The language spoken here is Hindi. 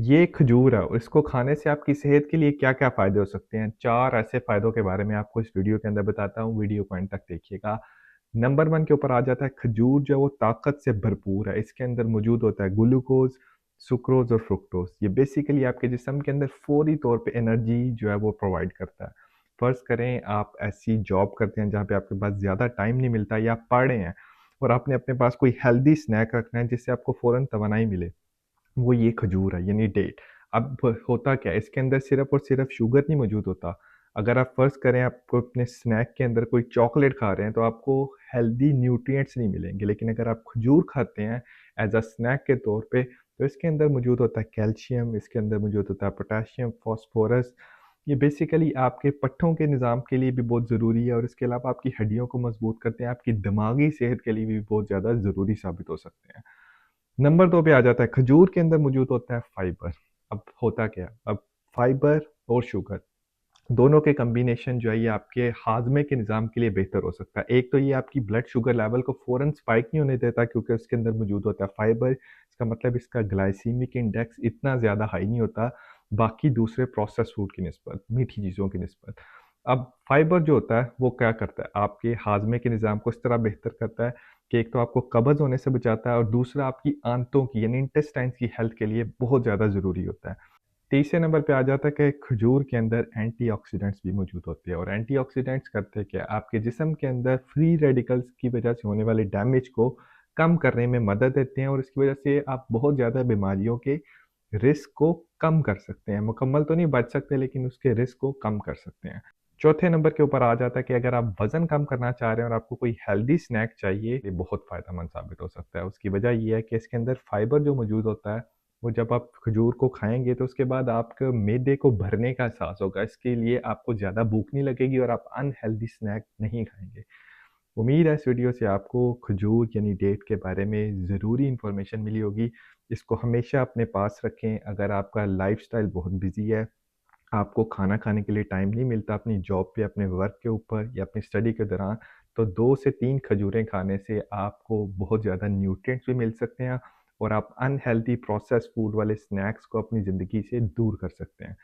ये खजूर है और इसको खाने से आपकी सेहत के लिए क्या-क्या फ़ायदे हो सकते हैं? 4 ऐसे फ़ायदों के बारे में आपको इस वीडियो के अंदर बताता हूँ, वीडियो को एंड तक देखिएगा। नंबर 1 के ऊपर आ जाता है खजूर जो है वो ताकत से भरपूर है। इसके अंदर मौजूद होता है ग्लूकोज़, सुक्रोज़ और फ्रुक्टोज़। ये बेसिकली आपके जिस्म के अंदर फ़ौरी तौर पे एनर्जी जो है वो प्रोवाइड करता है। फ़र्ज़ करें आप ऐसी जॉब करते हैं जहाँ पे आपके पास ज़्यादा टाइम नहीं मिलता या आप पढ़ रहे हैं और आपने अपने पास कोई हेल्दी स्नैक रखना है जिससे आपको फ़ौरन तवानाई मिले। वो ये खजूर है यानी डेट। अब होता क्या है इसके अंदर सिर्फ़ और सिर्फ़ शुगर नहीं मौजूद होता। अगर आप फ़र्ज़ करें आपको अपने स्नैक के अंदर कोई चॉकलेट खा रहे हैं तो आपको हेल्दी न्यूट्रिएंट्स नहीं मिलेंगे। लेकिन अगर आप खजूर खाते हैं एज़ अ स्नैक के तौर पे तो इसके अंदर मौजूद होता है कैल्शियम, इसके अंदर मौजूद होता है पोटेशियम, फ़ॉस्फ़ोरस। ये बेसिकली आपके पट्ठों के निज़ाम के लिए भी बहुत ज़रूरी है और इसके अलावा आपकी हड्डियों को मज़बूत करते हैं, आपकी दिमागी सेहत के लिए भी बहुत ज़्यादा ज़रूरी साबित हो सकते हैं। नंबर 2 पे आ जाता है खजूर के अंदर मौजूद होता है फाइबर। अब होता क्या है? अब फाइबर और शुगर दोनों के कॉम्बिनेशन जो है ये आपके हाज़मे के निज़ाम के लिए बेहतर हो सकता है। एक तो ये आपकी ब्लड शुगर लेवल को फ़ौरन स्पाइक नहीं होने देता क्योंकि उसके अंदर मौजूद होता है फाइबर। इसका मतलब इसका ग्लाइसेमिक इंडेक्स इतना ज़्यादा हाई नहीं होता, बाकी दूसरे प्रोसेस्ड फूड की निस्बत, मीठी चीज़ों की निस्बत। अब फाइबर जो होता है वो क्या करता है? आपके हाज़मे के निज़ाम को इस तरह बेहतर करता है कि एक तो आपको कब्ज़ होने से बचाता है और दूसरा आपकी आंतों की यानी इंटेस्टाइन्स की हेल्थ के लिए बहुत ज़्यादा ज़रूरी होता है। तीसरे नंबर पे आ जाता है कि खजूर के अंदर एंटीऑक्सीडेंट्स भी मौजूद होते हैं और एंटीऑक्सीडेंट्स करते क्या हैं, आपके जिस्म के अंदर फ्री रेडिकल्स की वजह से होने वाले डैमेज को कम करने में मदद देते हैं और इसकी वजह से आप बहुत ज़्यादा बीमारियों के रिस्क को कम कर सकते हैं। मुकम्मल तो नहीं बच सकते लेकिन उसके रिस्क को कम कर सकते हैं। चौथे नंबर के ऊपर आ जाता है कि अगर आप वज़न कम करना चाह रहे हैं और आपको कोई हेल्दी स्नैक चाहिए, ये बहुत फ़ायदेमंद साबित हो सकता है। उसकी वजह ये है कि इसके अंदर फाइबर जो मौजूद होता है वो जब आप खजूर को खाएँगे तो उसके बाद आपके मैदे को भरने का एहसास होगा। इसके लिए आपको ज़्यादा भूख नहीं लगेगी और आप अनहेल्दी स्नैक नहीं खाएँगे। उम्मीद है इस वीडियो से आपको खजूर यानी डेट के बारे में ज़रूरी इन्फॉर्मेशन मिली होगी। इसको हमेशा अपने पास रखें। अगर आपका लाइफ़स्टाइल बहुत बिज़ी है, आपको खाना खाने के लिए टाइम नहीं मिलता अपनी जॉब पे, अपने वर्क के ऊपर या अपनी स्टडी के दौरान, तो 2 से 3 खजूरें खाने से आपको बहुत ज़्यादा न्यूट्रिएंट्स भी मिल सकते हैं और आप अनहेल्दी प्रोसेस्ड फूड वाले स्नैक्स को अपनी ज़िंदगी से दूर कर सकते हैं।